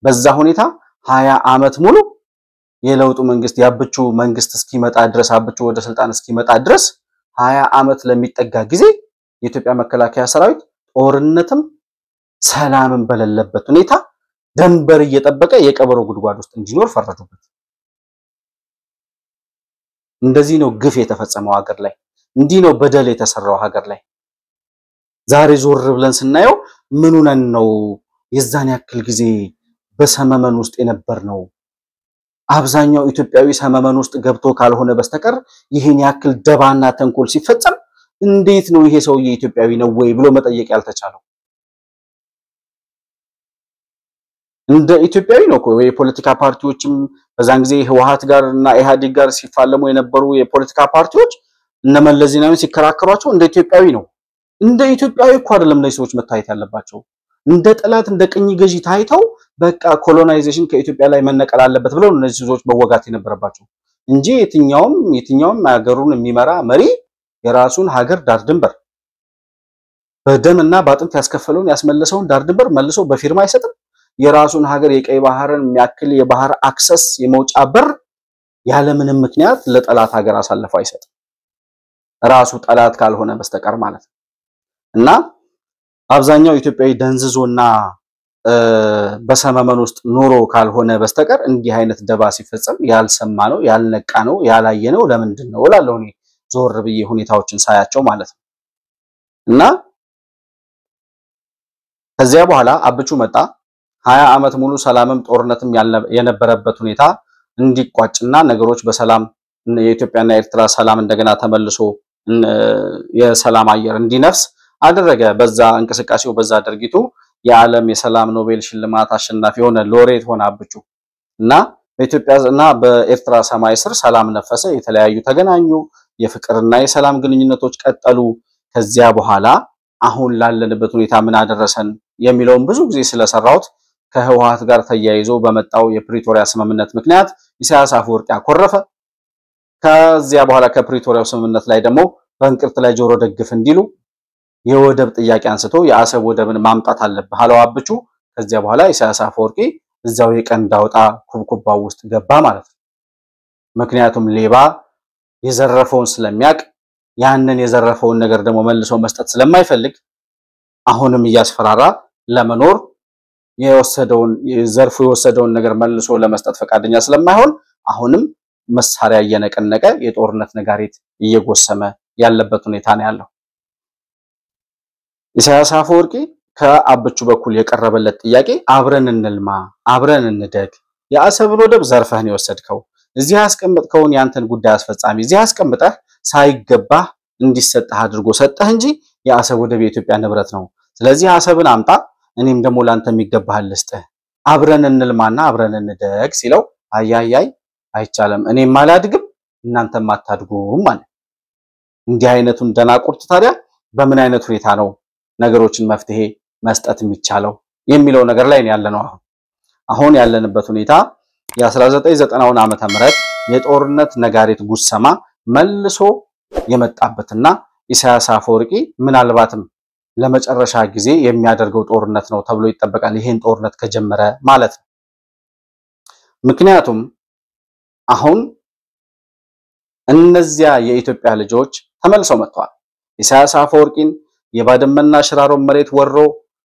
[SPEAKER 2] በዛ ሁኔታ 20 አመት ሙሉ የለውጡ መንግስት ያብቹ መንግስት እስኪመጣ ድረስ አብቹ ወደ ስልጣን እስኪመጣ ድረስ 20 አመት ለሚጠጋ ጊዜ የኢትዮጵያ መከላከያ ሰራዊት ጦርነትም ሰላምን በለለበት ሁኔታ ደንበር እየጠበቀ የቀበሮ ጉድጓድ ውስጥ እንዲኖር ፈረዱበት እንደዚህ ነው ግፍ የተፈጸመው ሀገር ላይ እንዲህ ነው በደል የተሰራው ሀገር ላይ ዛሬ ዞር ብለን ስናየው ምኑነን ነው የዛን ያክል ጊዜ በሰመመን ውስጥ የነበር ነው አብዛኛው ኢትዮጵያዊ ሰመመን ውስጥ ገብቶ ካልሆነ በስተቀር ይሄን ያክል ደባና ተንኮል ሲፈጸም እንዴት ነው ይሄ ሰው የኢትዮጵያዊ ነው ወይ ብሎ መጠየቅ ያልተቻለው እንደ ኢትዮጵያዊ ነው ወይ የፖለቲካ ፓርቲዎችም በዛን ጊዜ ህወሓት ጋርና ኢህአዴግ ጋር ሲፋለሙ የነበሩ የፖለቲካ ፓርቲዎች እነመለስ ዜናዊ ሲከራከሯቸው እንደ ኢትዮጵያዊ ነው እንደ ኢትዮጵያዊ እኮ አይደለም እነዚህ ሰዎች መታየት ያለባቸው እንደ ጠላት እንደ ቅኝ ገዢ ታይተው በቃ ኮሎናይዜሽን ከኢትዮጵያ ላይ መነቀል አለበት ብለው እነዚህ ሰዎች በወጋት የነበረባቸው እንጂ የትኛውም ሀገሩን የሚመራ መሪ የራሱን ሀገር ዳር ድንበር በደምና ባጥንት ያስከፈለውን ያስመለሰውን ዳር ድንበር መልሶ በፊርማ አይሰጥም የራሱን ሀገር የቀይ ባህርን የሚያክል የባህር አክሰስ የመውጫ በር ያለ ምንም ምክንያት ለጠላት ሀገር አሳልፎ አይሰጥም ራሱ ጠላት ካልሆነ በስተቀር ማለት ነው እና አብዛኛው ኢትዮጵያዊ ደንዝዞና በሰመመን ውስጥ ኑሮ ካልሆነ በስተቀር እንዲህ አይነት ደባ ሲፈጸም ያልሰማ ነው ያልነቃ ነው ያላየ ነው ለምንድን ነው እላለሁ እኔ ዞር ብዬ ሁኔታዎችን ሳያቸው ማለት ነው እና ከዚያ በኋላ አብቹ መጣ 20 አመት ሙሉ ሰላምም ጦርነትም የነበረበት ሁኔታ እንዲቋጭና ነገሮች በሰላም የኢትዮጵያና ኤርትራ ሰላም እንደገና ተመልሶ የሰላም አየር እንዲነፍስ አደረገ በዛ እንቅስቃሴው በዛ ድርጊቱ የዓለም የሰላም ኖቤል ሽልማት አሸናፊ ሆነ ሎሬት ሆነ አብቹ እና በኢትዮጵያና በኤርትራ ሰማይ ስር ሰላም ነፈሰ የተለያዩ ተገናኙ የፍቅርና የሰላም ግንኙነቶች ቀጠሉ ከዚያ በኋላ አሁን ላለንበት ሁኔታ ምን አደረሰን የሚለውን ብዙ ጊዜ ስለሰራውት ከህወሓት ጋር ተያይዞ በመጣው የፕሪቶሪያ ስምምነት ምክንያት ኢሳያስ አፈወርቂ አኮረፈ ከዚያ በኋላ ከፕሪቶሪያው ስምምነት ላይ ደግሞ በእንቅርት ላይ ጆሮ ደግፍ እንዲሉ የወደብ ጥያቄ አንስቶ የአሰብ ወደብን ማምጣት አለበት አለው አብቹ ከዚያ በኋላ ኢሳያስ አፈወርቂ እዛው የቀንዳውጣ ኩብኩባው ውስጥ ገባ ማለት ነው ምክንያቱም ሌባ የዘረፈውን ስለሚያቅ ያንን የዘረፈውን ነገር ደግሞ መልሶ መስጠት ስለማይፈልግ አሁንም ያስፈራራ ለመኖር የወሰደውን ነገር መልሶ ለመስጠት ፈቃደኛ ስለማይሆን አሁንም መሳሪያ እየነቀነቀ የጦርነት ነጋሪት እየጎሰመ ያለበት ሁኔታ ነው ያለው ኢሳያስ አፈወርቂ ከአብቹ በኩል የቀረበለት ጥያቄ አብረን እንልማ አብረን እንደግ የአሰብን ወደብ ዘርፈህን የወሰድከው እዚህ ያስቀምጥከውን ያንተን ጉዳይ አስፈጻሚ እዚህ ያስቀምጠህ ሳይገባህ እንዲሰጥህ አድርጎ ሰጠህ እንጂ የአሰብ ወደብ የኢትዮጵያ ንብረት ነው ስለዚህ አሰብን አምጣ እኔም ደግሞ ላንተ የሚገባህ ልስጥህ አብረን እንልማና አብረን እንደግ ሲለው አያያይ አይቻለም እኔም አላድግም እናንተም አታድጉም ማለት እንዲህ አይነቱን ደናቁርት ታዲያ በምን አይነት ሁኔታ ነው ነገሮችን መፍትሄ መስጠት የሚቻለው የሚለው ነገር ላይ ያለነው አሁን ያለንበት ሁኔታ የ1990 ዓመተ ምህረት የጦርነት ነጋሪት ጉሰማ መልሶ የመጣበትና ኢሳያስ አፈወርቂ ምናልባትም ለመጨረሻ ጊዜ የሚያደርገው ጦርነት ነው ተብሎ ይጠበቃል ይሄን ጦርነት ከጀመረ ማለት ነው ምክንያቱም አሁን እነዚያ የኢትዮጵያ ልጆች ተመልሰው መጥተዋል ኢሳያስ አፈወርቂን የባድመና ሽራሮ መሬት ወሮ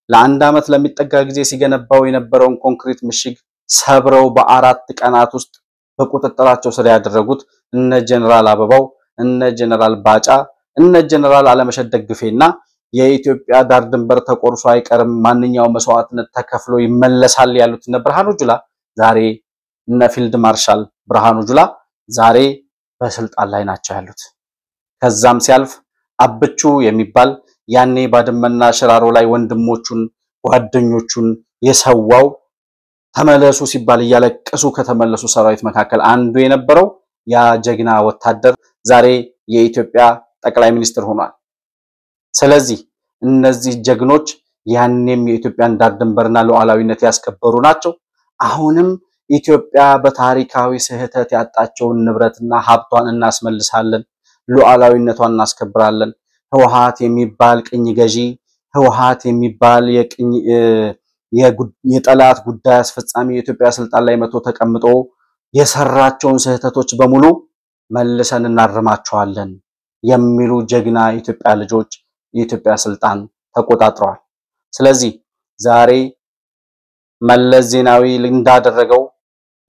[SPEAKER 2] ለአንድ አመት ለሚጠጋ ጊዜ ሲገነባው የነበረውን ኮንክሪት ምሽግ ሰብረው በአራት ቀናት ውስጥ በቁጥጥራቸው ስር ያደረጉት እነ ጀነራል አበባው እነ ጀነራል ባጫ እነ ጀነራል አለመሸት ደግፌና የኢትዮጵያ ዳር ድንበር ተቆርሶ አይቀርም ማንኛውም መስዋዕትነት ተከፍሎ ይመለሳል ያሉት እነ ብርሃኑ ጁላ ዛሬ እነ ፊልድ ማርሻል ብርሃኑ ጁላ ዛሬ በስልጣን ላይ ናቸው ያሉት። ከዛም ሲያልፍ አብቹ የሚባል ያኔ ባድመና ሽራሮ ላይ ወንድሞቹን ጓደኞቹን የሰዋው ተመለሱ ሲባል ያለቀሱ ከተመለሱ ሰራዊት መካከል አንዱ የነበረው ያ ጀግና ወታደር ዛሬ የኢትዮጵያ ጠቅላይ ሚኒስትር ሆኗል። ስለዚህ እነዚህ ጀግኖች ያኔም የኢትዮጵያን ዳር ድንበርና ሉዓላዊነት ያስከበሩ ናቸው። አሁንም ኢትዮጵያ በታሪካዊ ስህተት ያጣቸውን ንብረትና ሀብቷን እናስመልሳለን፣ ሉዓላዊነቷን እናስከብራለን። ህወሓት የሚባል ቅኝ ገዢ ህወሓት የሚባል የጠላት ጉዳይ አስፈጻሚ የኢትዮጵያ ስልጣን ላይ መጥቶ ተቀምጦ የሰራቸውን ስህተቶች በሙሉ መልሰን እናርማቸዋለን የሚሉ ጀግና የኢትዮጵያ ልጆች የኢትዮጵያ ስልጣን ተቆጣጥረዋል። ስለዚህ ዛሬ መለስ ዜናዊ እንዳደረገው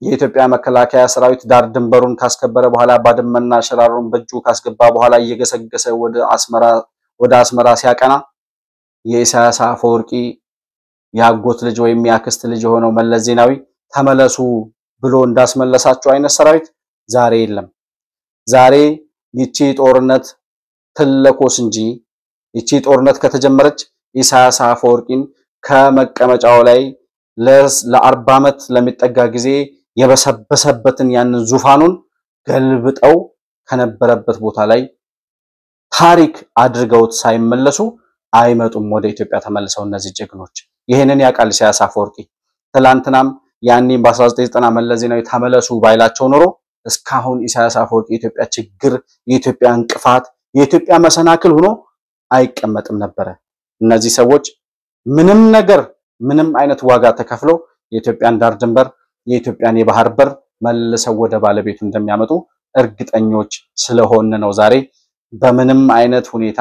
[SPEAKER 2] የኢትዮጵያ መከላከያ ሰራዊት ዳር ድንበሩን ካስከበረ በኋላ ባድመና ሽራሮን በእጁ ካስገባ በኋላ እየገሰገሰ ወደ አስመራ ሲያቀና የኢሳያስ አፈወርቂ ያጎት ልጅ ወይም ያክስት ልጅ የሆነው መለስ ዜናዊ ተመለሱ ብሎ እንዳስመለሳቸው አይነት ሰራዊት ዛሬ የለም። ዛሬ ይቺ ጦርነት ትለኮስ እንጂ ይቺ ጦርነት ከተጀመረች ኢሳያስ አፈወርቂን ከመቀመጫው ላይ ለ40 ዓመት ለሚጠጋ ጊዜ የበሰበሰበትን ያንን ዙፋኑን ገልብጠው ከነበረበት ቦታ ላይ ታሪክ አድርገውት ሳይመለሱ አይመጡም ወደ ኢትዮጵያ ተመልሰው እነዚህ ጀግኖች። ይሄንን ያቃል ኢሳያስ አፈወርቂ። ትላንትናም ያኔም በ1990 መለስ ዜናዊ ተመለሱ ባይላቸው ኖሮ እስካሁን ኢሳያስ አፈወርቂ የኢትዮጵያ ችግር የኢትዮጵያ እንቅፋት የኢትዮጵያ መሰናክል ሆኖ አይቀመጥም ነበር። እነዚህ ሰዎች ምንም ነገር ምንም አይነት ዋጋ ተከፍለው የኢትዮጵያን ዳር ድንበር የኢትዮጵያን የባህር በር መልሰው ወደ ባለቤቱ እንደሚያመጡ እርግጠኞች ስለሆነ ነው ዛሬ በምንም አይነት ሁኔታ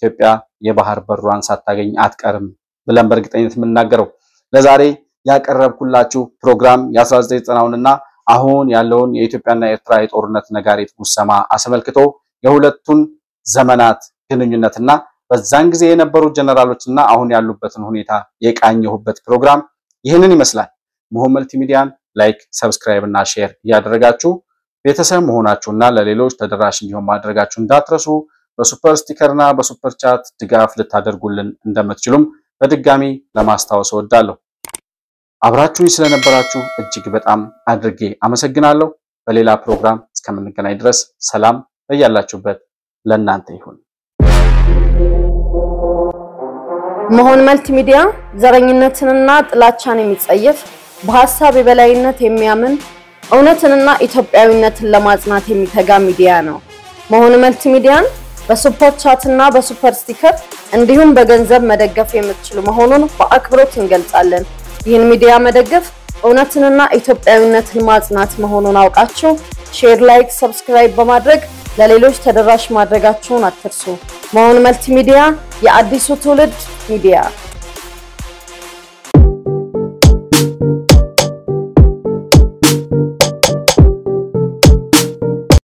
[SPEAKER 2] ኢትዮጵያ የባህር በሯን ሳታገኝ አትቀርም ብለን በእርግጠኝነት የምናገረው። ለዛሬ ያቀረብኩላችሁ ፕሮግራም የ1990ና አሁን ያለውን የኢትዮጵያና የኤርትራ የጦርነት ነጋሪት ጉሰማ አስመልክቶ የሁለቱን ዘመናት ግንኙነትና በዛን ጊዜ የነበሩ ጀነራሎችና አሁን ያሉበትን ሁኔታ የቃኘሁበት ፕሮግራም ይህንን ይመስላል። መሆን መልቲሚዲያን ላይክ፣ ሰብስክራይብ እና ሼር ያደረጋችሁ ቤተሰብ መሆናችሁና ለሌሎች ተደራሽ እንዲሆን ማድረጋችሁ እንዳትረሱ። በሱፐር ስቲከርና በሱፐር ቻት ድጋፍ ልታደርጉልን እንደምትችሉም በድጋሚ ለማስታወስ እወዳለሁ። አብራችሁኝ ስለነበራችሁ እጅግ በጣም አድርጌ አመሰግናለሁ። በሌላ ፕሮግራም እስከምንገናኝ ድረስ ሰላም በያላችሁበት ለእናንተ ይሁን።
[SPEAKER 7] መሆን መልቲሚዲያ ዘረኝነትንና ጥላቻን የሚጸየፍ በሐሳብ የበላይነት የሚያምን እውነትንና ኢትዮጵያዊነትን ለማጽናት የሚተጋ ሚዲያ ነው። መሆን መልቲሚዲያን በሱፐር ቻትና በሱፐር ስቲከር እንዲሁም በገንዘብ መደገፍ የምትችሉ መሆኑን በአክብሮት እንገልጻለን። ይህን ሚዲያ መደገፍ እውነትንና ኢትዮጵያዊነትን ማጽናት መሆኑን አውቃችሁ ሼር፣ ላይክ፣ ሰብስክራይብ በማድረግ ለሌሎች ተደራሽ ማድረጋችሁን አትርሱ። መሆን መልቲሚዲያ የአዲሱ ትውልድ ሚዲያ